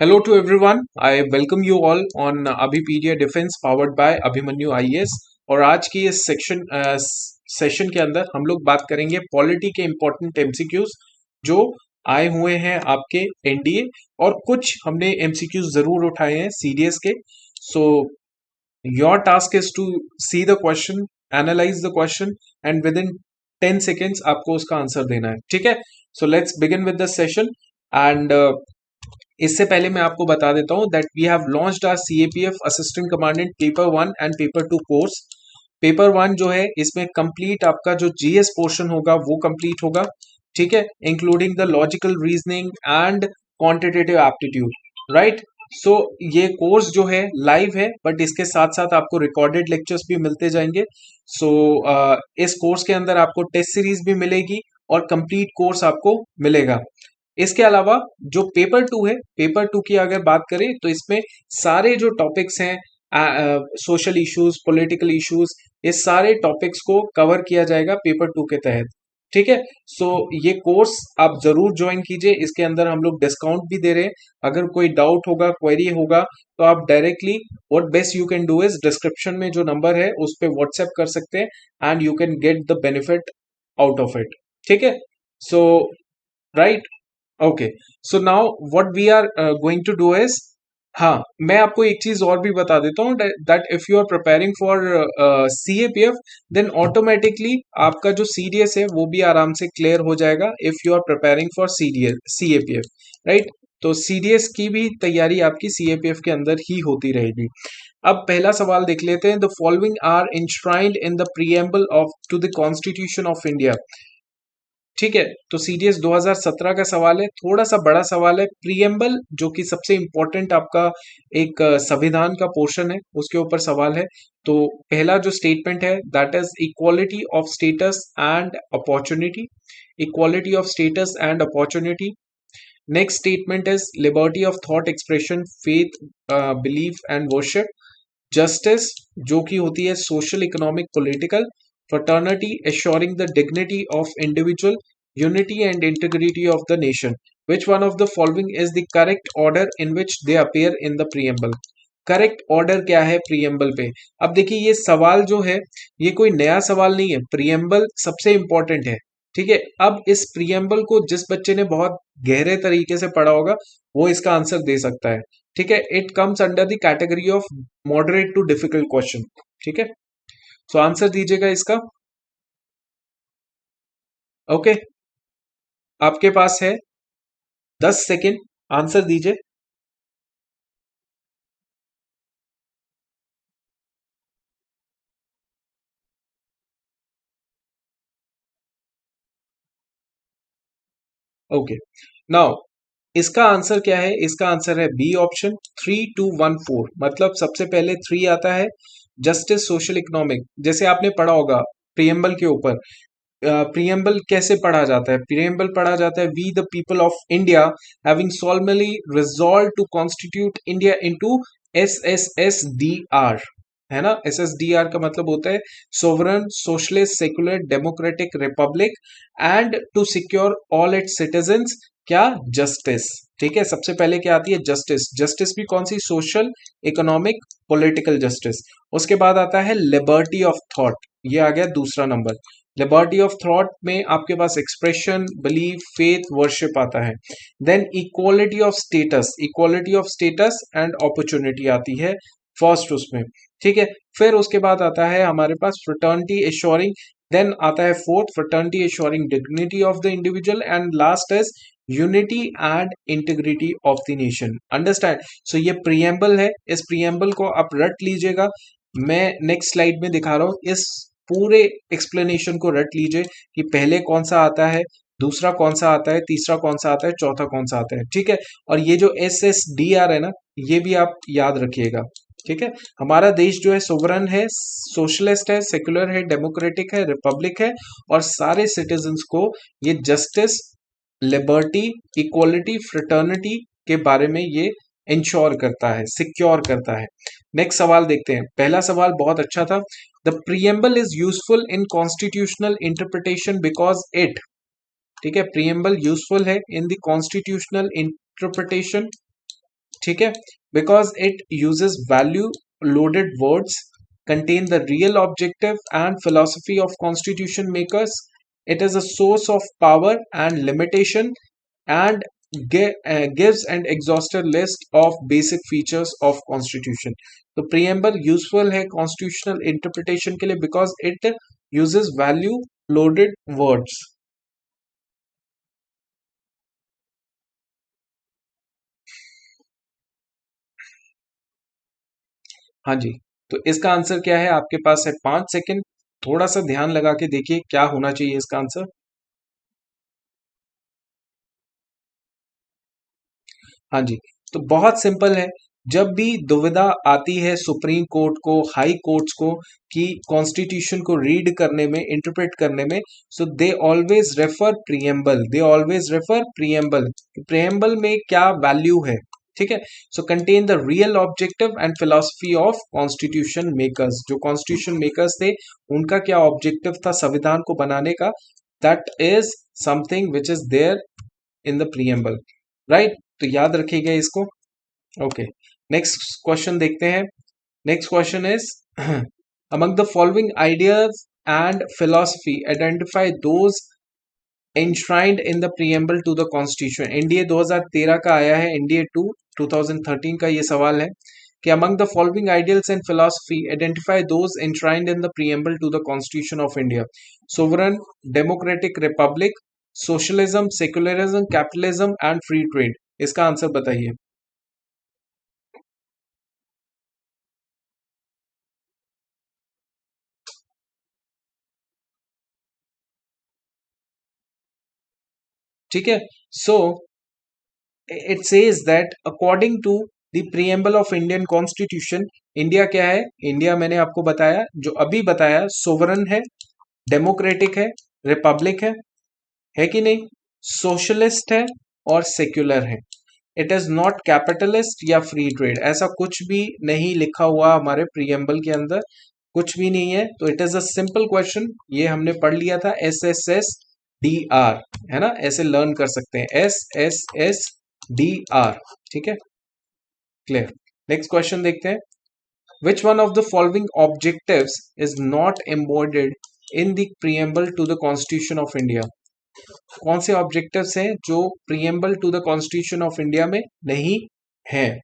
Hello to everyone. I welcome you all on Abhipedia defence powered by Abhimanyu IAS. और आज की इस सेशन के अंदर हम लोग बात करेंगे पॉलिटी के इम्पोर्टेंट एमसीक्यूज जो आए हुए हैं आपके एनडीए, और कुछ हमने एमसीक्यूज जरूर उठाए हैं सीडीएस के। So your task is to see the question, analyse the question and within 10 seconds आपको उसका आंसर देना है। ठीक है, so let's begin with the session. And इससे पहले मैं आपको बता देता हूं that we have launched our CAPF assistant commandant paper 1 and paper 2 course. Paper 1 जो है इसमें कंप्लीट आपका जो जीएस पोर्शन होगा वो कंप्लीट होगा, ठीक है, including the logical reasoning and quantitative aptitude, right. So ये कोर्स जो है लाइव है, बट इसके साथ साथ आपको रिकॉर्डेड लेक्चर्स भी मिलते जाएंगे। सो इस कोर्स के अंदर आपको टेस्ट सीरीज भी मिलेगी और कंप्लीट कोर्स आपको मिलेगा। इसके अलावा जो पेपर 2 है, पेपर 2 की अगर बात करें तो इसमें सारे जो टॉपिक्स हैं, सोशल इश्यूज, पॉलिटिकल इश्यूज, इस सारे टॉपिक्स को कवर किया जाएगा पेपर 2 के तहत। ठीक है, सो ये कोर्स आप जरूर ज्वाइन कीजिए। इसके अंदर हम लोग डिस्काउंट भी दे रहे हैं। अगर कोई डाउट होगा, क्वेरी होगा, तो आप directly what best you can do is description में जो नंबर है उस पर व्हाट्सएप कर सकते हैं and you can get the benefit out of it. ठीक है, so right, okay, so now what we are going to do is, हाँ, मैं आपको एक चीज और भी बता देता हूँ that if you are preparing for CAPF then automatically आपका जो सीडीएस है वो भी आराम से क्लियर हो जाएगा if you are preparing for CAPF, right. तो सीडीएस की भी तैयारी आपकी सीएपीएफ के अंदर ही होती रहेगी। अब पहला सवाल देख लेते हैं। The following are enshrined in the preamble of to the constitution of India. ठीक है, तो सीडीएस 2017 का सवाल है, थोड़ा सा बड़ा सवाल है। प्रीएम्बल जो कि सबसे इंपॉर्टेंट आपका एक संविधान का पोर्शन है, उसके ऊपर सवाल है। तो पहला जो स्टेटमेंट है that is equality of status and opportunity, equality of status and opportunity. Next statement is liberty of thought expression, faith, belief and worship. Justice जो कि होती है social, economic, political. Fraternity, assuring the dignity of individual, unity and integrity of the nation. Which one of the following is the correct order in which they appear in the preamble? Correct order क्या है preamble पे? अब देखिए, ये सवाल जो है ये कोई नया सवाल नहीं है। प्रीएम्बल सबसे इंपॉर्टेंट है, ठीक है। अब इस प्रीएम्बल को जिस बच्चे ने बहुत गहरे तरीके से पढ़ा होगा वो इसका आंसर दे सकता है, ठीक है। It comes under the category of moderate to difficult question, ठीक है। सो आंसर दीजिएगा इसका। ओके, आपके पास है 10 सेकेंड, आंसर दीजिए। ओके, नाउ इसका आंसर क्या है? इसका आंसर है बी ऑप्शन, 3214। मतलब सबसे पहले 3 आता है, जस्टिस, सोशल, इकोनॉमिक। जैसे आपने पढ़ा होगा प्रीएम्बल के ऊपर, प्रीएम्बल कैसे पढ़ा जाता है? प्रीएम्बल पढ़ा जाता है, we the people of India having solemnly resolved to constitute India into SSSDR, है ना। SSDR का मतलब होता है sovereign, socialist, secular, democratic republic and to secure all its citizens, क्या? जस्टिस। ठीक है, सबसे पहले क्या आती है? जस्टिस। जस्टिस भी कौन सी? Social, economic, political justice. उसके बाद आता है लिबर्टी ऑफ थॉट, ये आ गया दूसरा नंबर। लिबर्टी ऑफ थॉट में आपके पास एक्सप्रेशन, बिलीफ, फेथ, वर्शिप आता है। Then equality of status, equality of status and opportunity आती है फर्स्ट उसमें, ठीक है। फिर उसके बाद आता है हमारे पास फ्रेटर्निटी एश्योरिंग, देन आता है fourth fraternity assuring dignity of the individual, and last is unity and integrity of the nation. Understand? So ये प्रीएम्बल है, इस प्रीएम्बल को आप रट लीजिएगा। मैं नेक्स्ट स्लाइड में दिखा रहा हूं, इस पूरे एक्सप्लेनेशन को रट लीजिए कि पहले कौन सा आता है, दूसरा कौन सा आता है, तीसरा कौन सा आता है, चौथा कौन सा आता है, ठीक है। और ये जो SSDR है ना, ये भी आप याद रखिएगा, ठीक है। हमारा देश जो है सोवरन है, सोशलिस्ट है, सेक्युलर है, डेमोक्रेटिक है, रिपब्लिक है, और सारे सिटीजन्स को ये जस्टिस, लिबर्टी, इक्वालिटी, फ्रेटर्निटी के बारे में ये इंश्योर करता है, सिक्योर करता है। नेक्स्ट सवाल देखते हैं। पहला सवाल बहुत अच्छा था। The preamble is useful in constitutional interpretation because it, ठीक है, प्रीएम्बल यूजफुल है इन द कॉन्स्टिट्यूशनल इंटरप्रिटेशन, ठीक है, because it uses value loaded words, contain the real objective and philosophy of constitution makers. It is a source of power and limitation, and gives an exhaustive list of basic features of constitution. तो preamble useful है constitutional interpretation के लिए because it uses value loaded words. हाँ जी, तो इसका answer क्या है? आपके पास है 5 सेकंड, थोड़ा सा ध्यान लगा के देखिए क्या होना चाहिए इसका आंसर। हाँ जी, तो बहुत सिंपल है। जब भी दुविधा आती है सुप्रीम कोर्ट को, हाई कोर्ट्स को, कि कॉन्स्टिट्यूशन को रीड करने में, इंटरप्रेट करने में, so they always refer preamble, they always refer preamble. Preamble में क्या वैल्यू है, ठीक है। So contain the real objective and philosophy of constitution makers, जो कॉन्स्टिट्यूशन मेकर्स थे उनका क्या ऑब्जेक्टिव था संविधान को बनाने का, that is something which is there in the preamble, right. तो याद रखिएगा इसको। ओके, नेक्स्ट क्वेश्चन देखते हैं। Next question is among the following ideas and philosophy identify those enshrined in the preamble to the constitution। NDA 2013 का आया है, NDA 2 2013 का ये सवाल है कि among the following ideals and philosophy identify those enshrined in the preamble to the constitution of India। sovereign, democratic republic, socialism, secularism, capitalism and free trade। इसका answer बताइए। ठीक है, so it says that according to the preamble of Indian constitution, India क्या है? India मैंने आपको बताया, जो अभी बताया, सोवरन है, डेमोक्रेटिक है, रिपब्लिक है कि नहीं, सोशलिस्ट है और सेक्युलर है। इट इज नॉट कैपिटलिस्ट या फ्री ट्रेड, ऐसा कुछ भी नहीं लिखा हुआ हमारे प्रीएम्बल के अंदर, कुछ भी नहीं है। तो it is a simple question, ये हमने पढ़ लिया था, SSSDR, है ना, ऐसे लर्न कर सकते हैं, SSSDR, ठीक है, क्लियर। नेक्स्ट क्वेश्चन देखते हैं। Which one of the following objectives is not embodied in the preamble to the Constitution of India? कौन से ऑब्जेक्टिव्स हैं जो preamble to the constitution of India में नहीं है?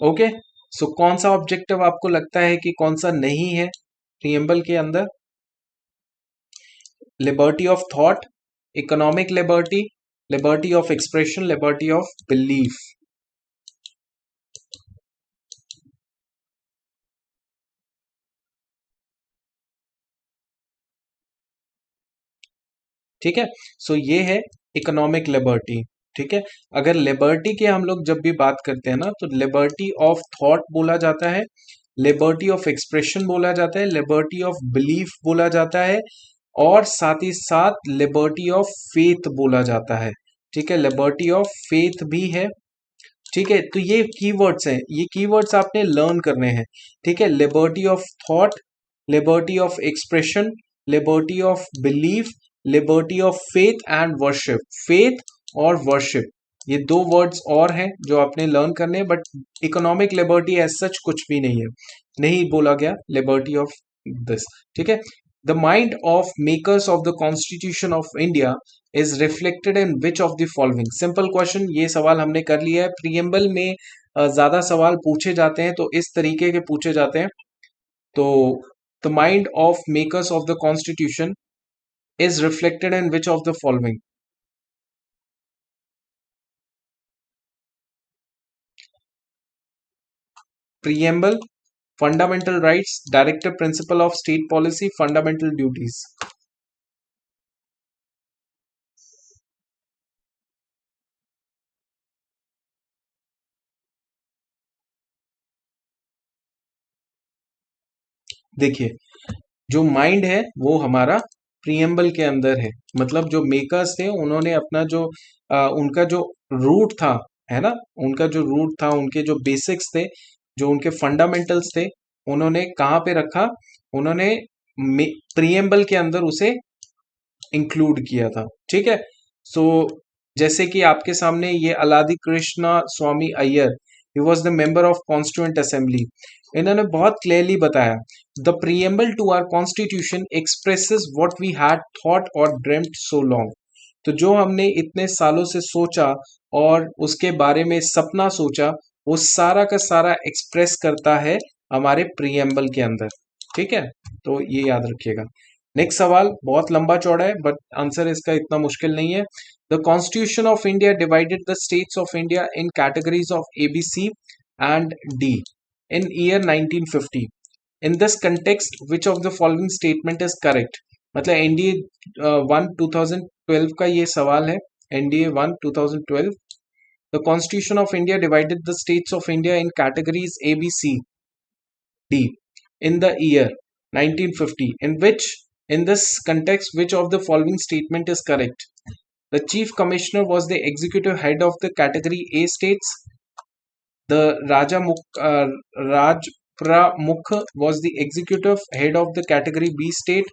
ओके, सो कौन सा ऑब्जेक्टिव आपको लगता है कि कौन सा नहीं है प्रीएम्बल के अंदर? Liberty of thought, economic liberty, liberty of expression, liberty of belief. ठीक है, सो ये है इकोनॉमिक लिबर्टी। ठीक है, अगर लिबर्टी की हम लोग जब भी बात करते हैं ना, तो लिबर्टी ऑफ थॉट बोला जाता है, लिबर्टी ऑफ एक्सप्रेशन बोला जाता है, लिबर्टी ऑफ बिलीफ बोला जाता है, और साथ ही साथ लिबर्टी ऑफ फेथ बोला जाता है। ठीक है, लिबर्टी ऑफ फेथ भी है। ठीक है, तो ये कीवर्ड्स हैं, ये कीवर्ड्स आपने लर्न करने हैं। ठीक है, liberty of thought, liberty of expression, liberty of belief, liberty of faith and worship. Faith और वर्शिप, ये दो वर्ड्स और हैं जो आपने लर्न करने हैं, but economic liberty as such कुछ भी नहीं है, नहीं बोला गया लिबर्टी ऑफ दिस। ठीक है, the mind of makers of the constitution of India is reflected in which of the following. Simple question, ये सवाल हमने कर लिया है। प्रीएम्बल में ज्यादा सवाल पूछे जाते हैं तो इस तरीके के पूछे जाते हैं। तो the mind of makers of the constitution is reflected in which of the following? Preamble, fundamental rights, directive principle of state policy, fundamental duties। देखिए, जो माइंड है वो हमारा प्रीएम्बल के अंदर है, मतलब जो मेकर्स थे उन्होंने अपना जो उनका जो रूट था, है ना, उनका जो रूट था, उनके जो बेसिक्स थे, जो उनके फंडामेंटल्स थे, उन्होंने कहाँ पे रखा? उन्होंने प्रीएम्बल के अंदर उसे इंक्लूड किया था। ठीक है, सो जैसे कि आपके सामने ये Alladi Krishna Swami Ayyar, he was the member of constituent assembly, इन्होंने बहुत क्लियरली बताया, the preamble to our constitution expresses what we had thought और ड्रीम्ड सो लॉन्ग। तो जो हमने इतने सालों से सोचा और उसके बारे में सपना सोचा, वो सारा का सारा एक्सप्रेस करता है हमारे प्रीएम्बल के अंदर। ठीक है, तो ये याद रखिएगा। नेक्स्ट सवाल बहुत लंबा चौड़ा है, बट आंसर इसका इतना मुश्किल नहीं है। The constitution of India divided the states of India in categories of ABC and D in year 1950. In this context, which of the following statement is correct? मतलब NDA 1 2012 का ये सवाल है। NDA 1 2012, the Constitution of India divided the states of India in categories A, B, C, D in the year 1950. In this context, which of the following statement is correct? The Chief Commissioner was the executive head of the category A states. The Rajpramukh was the executive head of the category B state.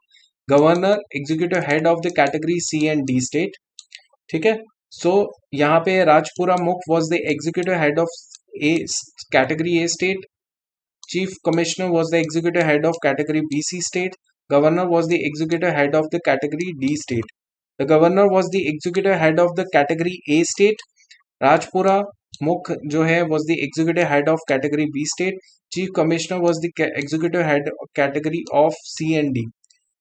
Governor, executive head of the category C and D state. ठीक है, सो यहाँ पे राजपुरा मुख was the executive head of A category A state. Chief Commissioner was the executive head of category BC state. Governor was the executive head of the category D state. The governor was the executive head of the category A state. Rajpura Mukh जो है was the executive head of category B state. Chief Commissioner was the executive head of category of C and D.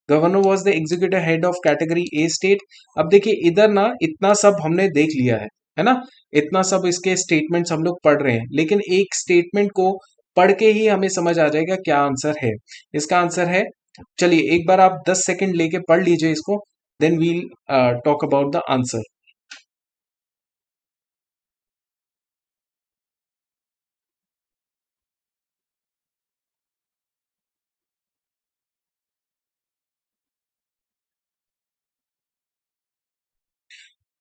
Governor was the executive head of category A state. अब देखिए इधर ना इतना सब हमने देख लिया है ना, इतना सब इसके स्टेटमेंट्स हम लोग पढ़ रहे हैं, लेकिन एक स्टेटमेंट को पढ़ के ही हमें समझ आ जाएगा क्या आंसर है। इसका आंसर है, चलिए एक बार आप 10 सेकंड लेके पढ़ लीजिए इसको, then we'll talk about the answer.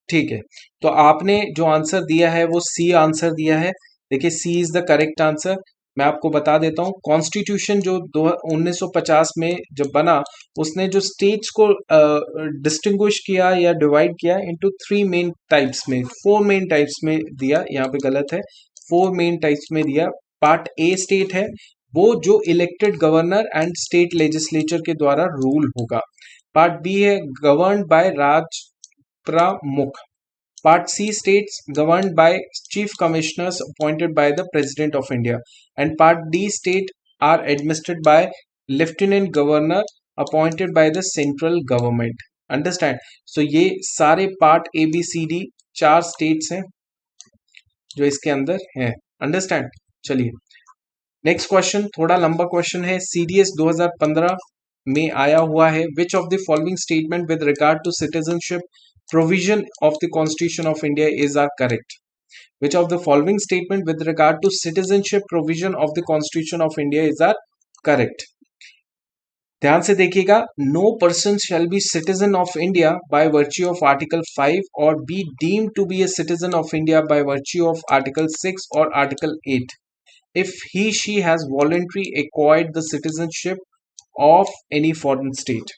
ठीक है, तो आपने जो आंसर दिया है वो सी आंसर दिया है। देखिए सी इज द करेक्ट आंसर। मैं आपको बता देता हूँ, कॉन्स्टिट्यूशन जो 1950 में जब बना, उसने जो स्टेट्स को डिस्टिंग्विश किया या डिवाइड किया इनटू 3 मेन टाइप्स में, 4 मेन टाइप्स में दिया, यहाँ पे गलत है, 4 मेन टाइप्स में दिया। पार्ट ए स्टेट है, वो जो elected governor and state legislature के द्वारा रूल होगा। पार्ट बी है गवर्न बाय राज प्रमुख। Part C states governed by chief commissioners appointed by the President of India, and Part D state are administered by lieutenant governor appointed by the central government. Understand? So ये सारे part A B C D 4 states हैं जो इसके अंदर हैं। Understand? चलिए next question, थोड़ा लंबा क्वेश्चन है, CDS 2015 में आया हुआ है। Which of the following statement with regard to citizenship provision of the Constitution of India is are correct? Which of the following statement with regard to citizenship provision of the Constitution of India is are correct? ध्यान से देखिएगा, no person shall be citizen of India by virtue of article 5 और be deemed to be a citizen of India by virtue of article 6 और article 8 if he she has voluntarily acquired the citizenship of any foreign state.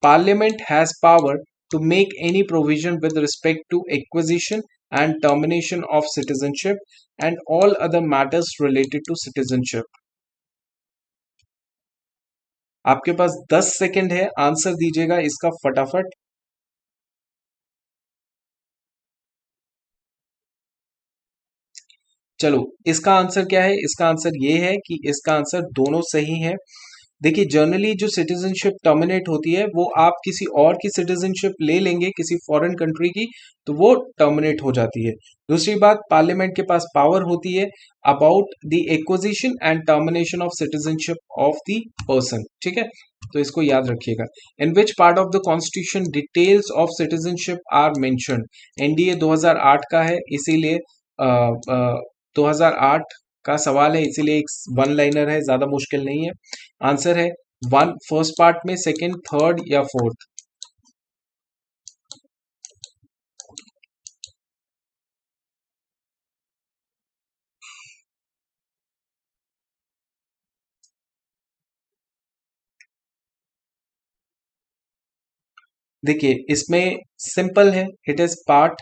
Parliament has power to make any provision with respect to acquisition and termination of citizenship and all other matters related to citizenship. आपके पास 10 second है, answer दीजिएगा इसका फटाफट। चलो इसका answer क्या है? इसका आंसर ये है कि इसका आंसर दोनों सही है। देखिए जनरली जो सिटीजनशिप टर्मिनेट होती है वो आप किसी और की सिटीजनशिप ले लेंगे किसी फॉरेन कंट्री की, तो वो टर्मिनेट हो जाती है। दूसरी बात, पार्लियामेंट के पास पावर होती है about the acquisition and termination of citizenship of the person. ठीक है, तो इसको याद रखिएगा। In which part of the constitution details of citizenship are mentioned? NDA 2008 का है, इसीलिए 2008 का सवाल है, इसीलिए एक वन लाइनर है, ज्यादा मुश्किल नहीं है। आंसर है वन, फर्स्ट पार्ट में, सेकंड, थर्ड या फोर्थ? देखिए इसमें सिंपल है, it is part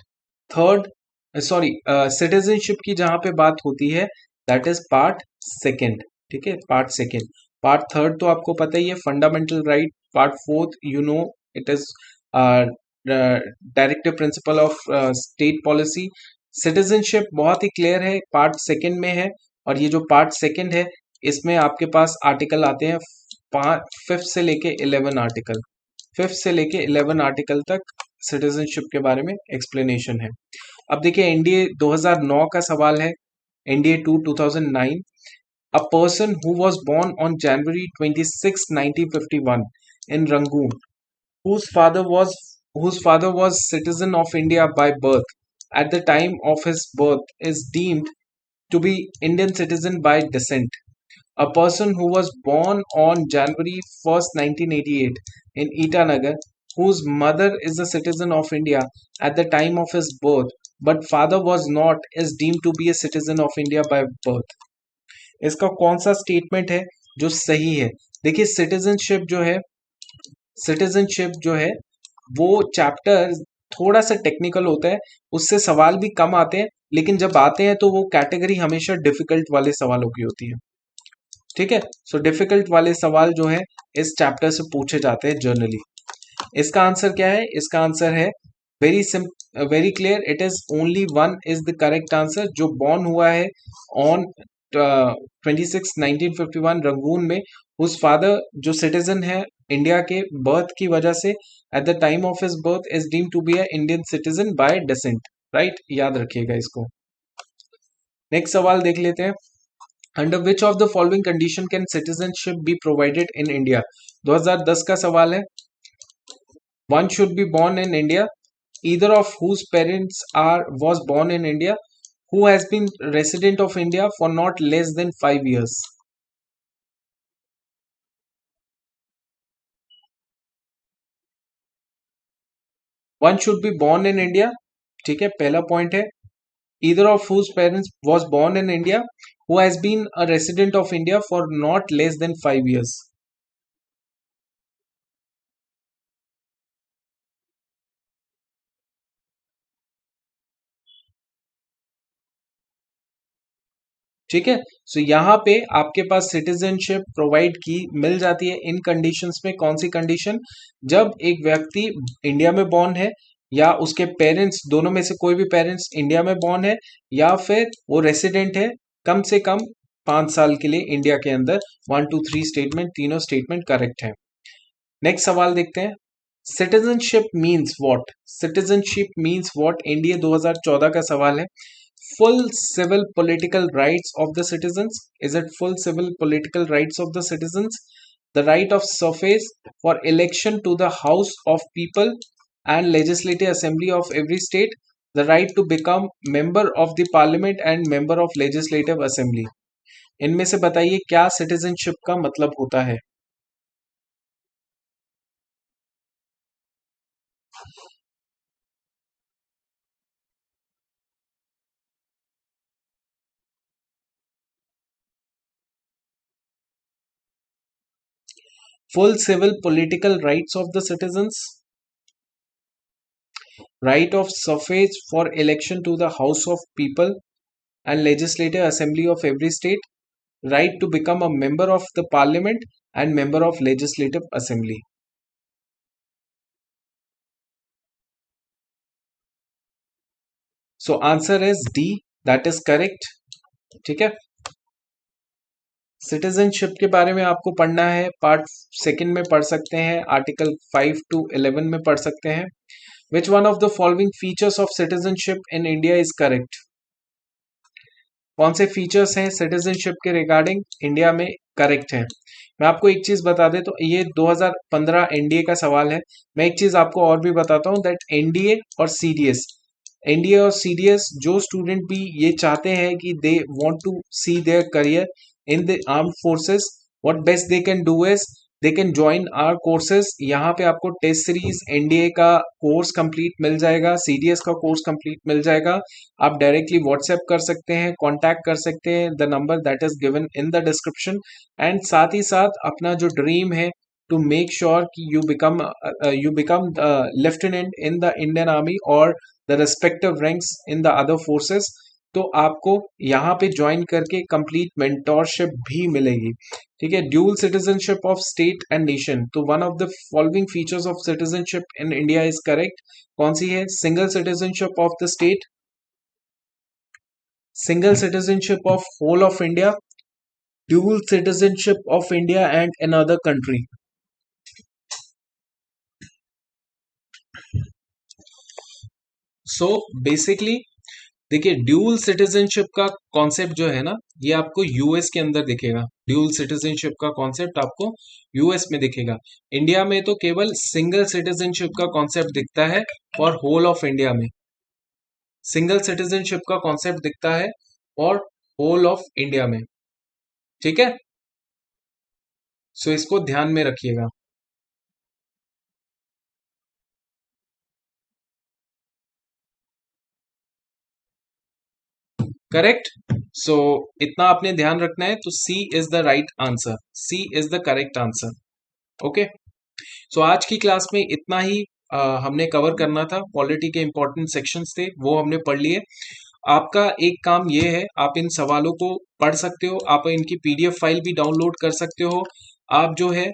third, sorry citizenship की जहां पे बात होती है दैट इज पार्ट सेकेंड। ठीक है, पार्ट सेकेंड। पार्ट थर्ड तो आपको पता ही है, fundamental right. Part fourth you know it is directive principle of state policy. Citizenship बहुत ही क्लियर है, पार्ट सेकेंड में है। और ये जो पार्ट सेकेंड है इसमें आपके पास आर्टिकल आते हैं फिफ्थ से लेके 11 आर्टिकल, फिफ्थ से लेके 11 आर्टिकल तक सिटीजनशिप के बारे में एक्सप्लेनेशन है। अब देखिए एनडीए 2009 का सवाल है, NDA 2009। A person who was born on January 26 1951 in Rangoon, whose father was whose father was citizen of India by birth at the time of his birth is deemed to be Indian citizen by descent. A person who was born on January 1st, 1988 in Itanagar, whose mother is a citizen of India at the time of his birth, but father was not, is deemed to be a citizen of India by birth. इसका कौन सा statement है जो सही है? देखिए citizenship जो है वो चैप्टर थोड़ा सा टेक्निकल होता है, उससे सवाल भी कम आते हैं, लेकिन जब आते हैं तो वो कैटेगरी हमेशा डिफिकल्ट वाले सवालों की होती है। ठीक है, सो डिफिकल्ट वाले सवाल जो है इस चैप्टर से पूछे जाते हैं जनरली। इसका आंसर क्या है? इसका आंसर है very very clear, it is only one is the correct answer. जो बॉर्न हुआ है ऑन 26 1951 रंगून में, उस फादर जो सिटीजन है इंडिया के बर्थ की वजह से at the time of his birth is deem to be a Indian citizen by descent. Right, याद रखिएगा इसको। नेक्स्ट सवाल देख लेते हैं। Under which of the following condition can citizenship be provided in India? 2010 का सवाल है। One should be born in India, either of whose parents are was born in India, who has been resident of India for not less than 5 years. One should be born in India, ठीक है, पहला point है। Either of whose parents was born in India, who has been a resident of India for not less than 5 years. ठीक है, सो यहाँ पे आपके पास citizenship provide की मिल जाती है इन कंडीशंस में। कौन सी कंडीशन? जब एक व्यक्ति इंडिया में बॉर्न है, या उसके पेरेंट्स दोनों में से कोई भी पेरेंट्स इंडिया में बॉर्न है, या फिर वो रेसिडेंट है कम से कम 5 साल के लिए इंडिया के अंदर। 1 2 3 स्टेटमेंट, तीनों स्टेटमेंट करेक्ट है। नेक्स्ट सवाल देखते हैं। Citizenship means what? Citizenship means what? NDA 2014 का सवाल है। Full civil political rights of the citizens. Is it full civil political rights of the citizens? The right of suffrage for election to the House of People and Legislative Assembly of every state. The right to become member of the Parliament and member of Legislative Assembly. इनमें से बताइए क्या citizenship का मतलब होता है? Full civil political rights of the citizens, right of suffrage for election to the House of People and Legislative Assembly of every state, right to become a member of the Parliament and member of Legislative Assembly. So answer is D, that is correct. ठीक है, citizenship के बारे में आपको पढ़ना है, part second में पढ़ सकते हैं, आर्टिकल 5 to 11 में पढ़ सकते हैं। Which one of the following features of citizenship in India is correct? कौन से फीचर्स हैं सिटीजनशिप के रिगार्डिंग इंडिया में करेक्ट हैं? मैं आपको एक चीज बता दें, तो ये 2015 एनडीए का सवाल है। मैं एक चीज आपको और भी बताता हूँ, दैट एनडीए और सीडीएस जो स्टूडेंट भी ये चाहते हैं कि they want to see their career in the armed forces, what best they can do is they can join our courses. यहाँ पे आपको टेस्ट सीरीज एनडीए का कोर्स कंप्लीट मिल जाएगा, सीडीएस का कोर्स कंप्लीट मिल जाएगा। आप डायरेक्टली व्हाट्सएप कर सकते हैं, कांटेक्ट कर सकते हैं, the number that is given in the description. And साथ ही साथ अपना जो ड्रीम है to make sure कि you become lieutenant in the Indian Army or the respective ranks in the other forces. तो आपको यहाँ पे ज्वाइन करके कंप्लीट मेंटोरशिप भी मिलेगी. ठीक है. Dual citizenship of state and nation. तो one of the following features of citizenship in India is correct. कौन सी है? Single citizenship of the state, single citizenship of whole of India, dual citizenship of India and another country. So basically देखिए dual citizenship का concept जो है ना, ये आपको यूएस के अंदर दिखेगा. ड्यूल सिटीजनशिप का कॉन्सेप्ट आपको यूएस में दिखेगा. इंडिया में तो केवल सिंगल सिटीजनशिप का कॉन्सेप्ट दिखता है और होल ऑफ इंडिया में सिंगल सिटीजनशिप का कॉन्सेप्ट दिखता है और होल ऑफ इंडिया में. ठीक है. सो इसको ध्यान में रखिएगा. करेक्ट. सो इतना आपने ध्यान रखना है. तो C is the right answer. C is the correct answer. Okay. So आज की क्लास में इतना ही हमने कवर करना था. पॉलिटी के इंपॉर्टेंट सेक्शंस थे वो हमने पढ़ लिए. आपका एक काम ये है, आप इन सवालों को पढ़ सकते हो, आप इनकी पीडीएफ फाइल भी डाउनलोड कर सकते हो. आप जो है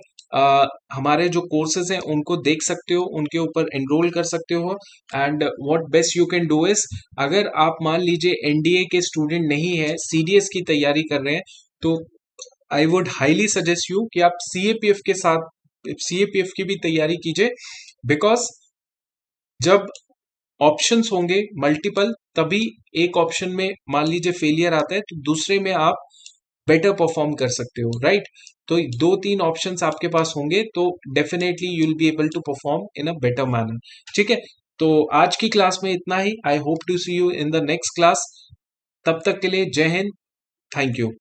हमारे जो कोर्सेज हैं उनको देख सकते हो, उनके ऊपर एनरोल कर सकते हो. And what best you can do is, अगर आप मान लीजिए एनडीए के स्टूडेंट नहीं है, सीडीएस की तैयारी कर रहे हैं, तो I would highly suggest you कि आप सीएपीएफ के साथ सीएपीएफ की भी तैयारी कीजिए. बिकॉज जब ऑप्शंस होंगे मल्टीपल, तभी एक ऑप्शन में मान लीजिए फेलियर आता है तो दूसरे में आप बेटर परफॉर्म कर सकते हो. राइट. तो 2-3 ऑप्शंस आपके पास होंगे तो definitely you will be able to perform in a better manner. ठीक है. तो आज की क्लास में इतना ही. I hope to see you in the next class. तब तक के लिए जय हिंद. Thank you.